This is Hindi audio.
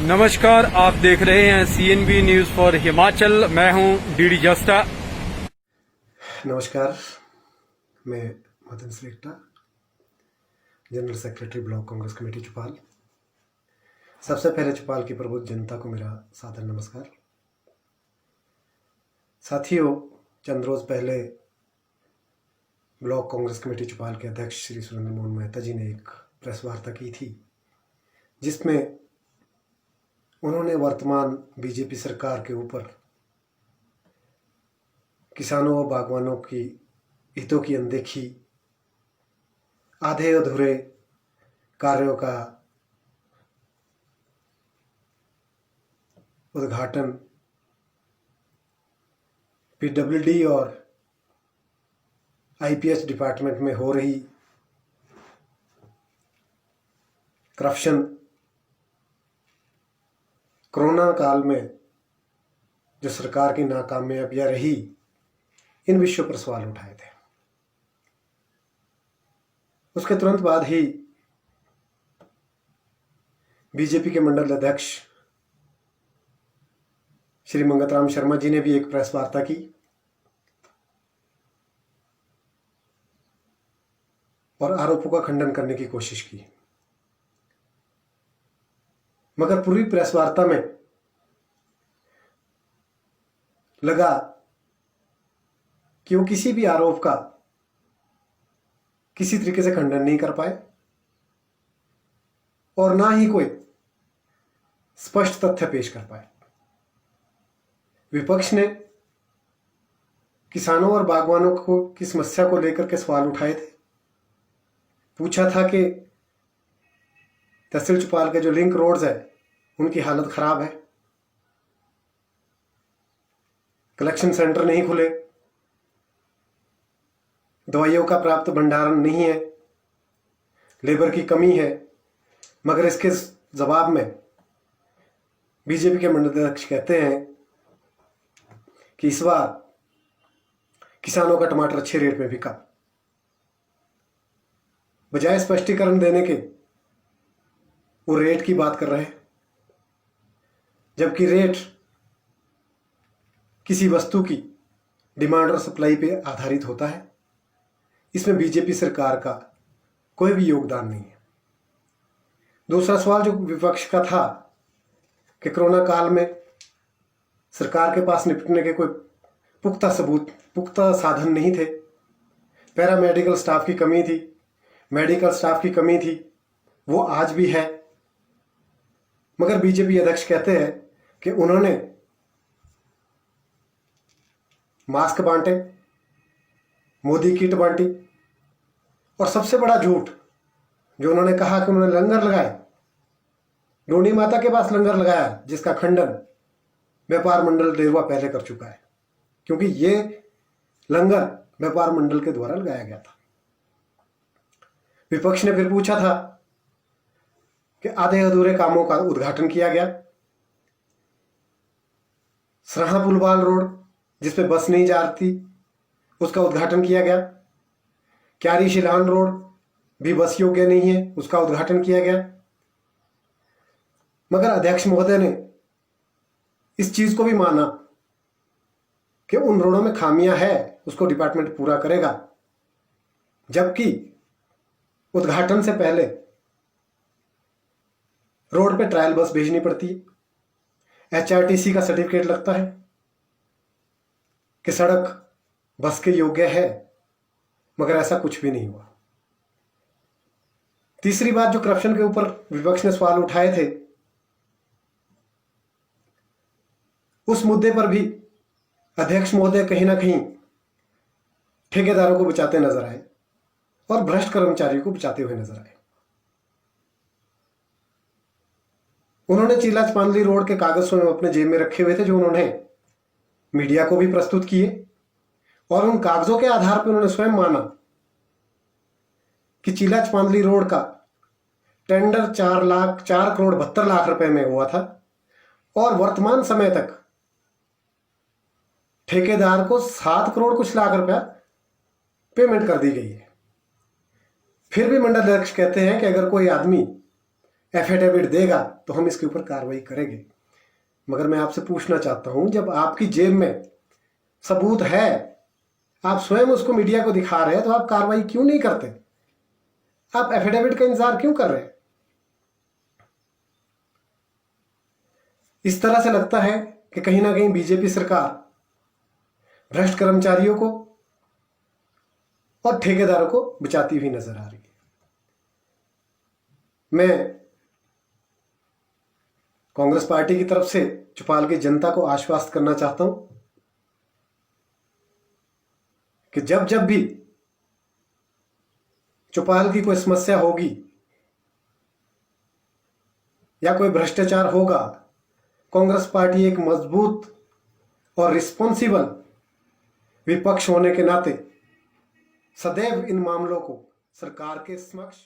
नमस्कार, आप देख रहे हैं CNB न्यूज फॉर हिमाचल। मैं हूं डीडी जस्टा। नमस्कार, मैं Madan Shrestha, general secretary block Congress committee Chaupal. सबसे पहले चौपाल की प्रबुद्ध जनता को मेरा सादर नमस्कार। साथियों, चंद रोज पहले ब्लॉक कांग्रेस कमेटी चौपाल के अध्यक्ष श्री सुरेंद्र मोहन मेहता जी ने एक प्रेस वार्ता की थी, जिसमें उन्होंने वर्तमान बीजेपी सरकार के ऊपर किसानों व बागवानों की हितों की अनदेखी, आधे अधूरे कार्यों का उद्घाटन, PWD और IPS डिपार्टमेंट में हो रही करप्शन, कोरोना काल में जो सरकार की नाकामयाबियां रही, इन विषयों पर सवाल उठाए थे। उसके तुरंत बाद ही बीजेपी के मंडल अध्यक्ष श्री मंगत राम शर्मा जी ने भी एक प्रेस वार्ता की और आरोपों का खंडन करने की कोशिश की, मगर पूरी प्रेस वार्ता में लगा कि वो किसी भी आरोप का किसी तरीके से खंडन नहीं कर पाए और ना ही कोई स्पष्ट तथ्य पेश कर पाए। विपक्ष ने किसानों और बागवानों को की समस्या को लेकर के सवाल उठाए थे। पूछा था कि तहसील चौपाल के जो लिंक रोड्स है उनकी हालत खराब है, कलेक्शन सेंटर नहीं खुले, दवाइयों का पर्याप्त भंडारण नहीं है, लेबर की कमी है। मगर इसके जवाब में बीजेपी के मंडल अध्यक्ष कहते हैं कि इस बार किसानों का टमाटर अच्छे रेट में बिका। बजाय स्पष्टीकरण देने के वो रेट की बात कर रहे हैं, जबकि रेट किसी वस्तु की डिमांड और सप्लाई पे आधारित होता है। इसमें बीजेपी सरकार का कोई भी योगदान नहीं है। दूसरा सवाल जो विपक्ष का था कि कोरोना काल में सरकार के पास निपटने के कोई पुख्ता साधन नहीं थे। पैरामेडिकल स्टाफ की कमी थी, मेडिकल स्टाफ की कमी थी, वो आज भी है। मगर बीजेपी अध्यक्ष कहते हैं कि उन्होंने मास्क बांटे, मोदी किट बांटी, और सबसे बड़ा झूठ जो उन्होंने कहा कि उन्होंने लंगर लगाए, डोनी माता के पास लंगर लगाया, जिसका खंडन व्यापार मंडल देरवा पहले कर चुका है, क्योंकि ये लंगर व्यापार मंडल के द्वारा लगाया गया था। विपक्ष ने फिर पूछा था कि आधे अधूरे कामों का उद्घाटन किया गया। सराहा पुलवाल रोड जिसपे बस नहीं जा रही थी, उसका उद्घाटन किया गया। क्यारी शिलान रोड भी बस योग्य नहीं है, उसका उद्घाटन किया गया। मगर अध्यक्ष महोदय ने इस चीज को भी माना कि उन रोडों में खामियां है, उसको डिपार्टमेंट पूरा करेगा, जबकि उद्घाटन से पहले रोड पे ट्रायल बस भेजनी पड़ती है। HRTC का सर्टिफिकेट लगता है कि सड़क बस के योग्य है, मगर ऐसा कुछ भी नहीं हुआ। तीसरी बात जो करप्शन के ऊपर विपक्ष ने सवाल उठाए थे, उस मुद्दे पर भी अध्यक्ष महोदय कहीं ना कहीं ठेकेदारों को बचाते नजर आए और भ्रष्ट कर्मचारियों को बचाते हुए नजर आए। उन्होंने चीला चपांदली रोड के कागज स्वयं अपने जेब में रखे हुए थे, जो उन्होंने मीडिया को भी प्रस्तुत किए, और उन कागजों के आधार पर उन्होंने स्वयं माना कि चीला चपांदली रोड का टेंडर 4 करोड़ 72 लाख रुपए में हुआ था और वर्तमान समय तक ठेकेदार को 7 करोड़ कुछ लाख रुपया पेमेंट कर दी गई है। फिर भी मंडल अध्यक्ष कहते हैं कि अगर कोई आदमी एफिडेविट देगा तो हम इसके ऊपर कार्रवाई करेंगे। मगर मैं आपसे पूछना चाहता हूं, जब आपकी जेब में सबूत है, आप स्वयं उसको मीडिया को दिखा रहे हैं, तो आप कार्रवाई क्यों नहीं करते? आप एफिडेविट का इंतजार क्यों कर रहे हैं? इस तरह से लगता है कि कहीं ना कहीं बीजेपी सरकार भ्रष्ट कर्मचारियों को और ठेकेदारों को बचाती हुई नजर आ रही है। मैं कांग्रेस पार्टी की तरफ से चौपाल की जनता को आश्वस्त करना चाहता हूं कि जब जब भी चौपाल की कोई समस्या होगी या कोई भ्रष्टाचार होगा, कांग्रेस पार्टी एक मजबूत और रिस्पॉन्सिबल विपक्ष होने के नाते सदैव इन मामलों को सरकार के समक्ष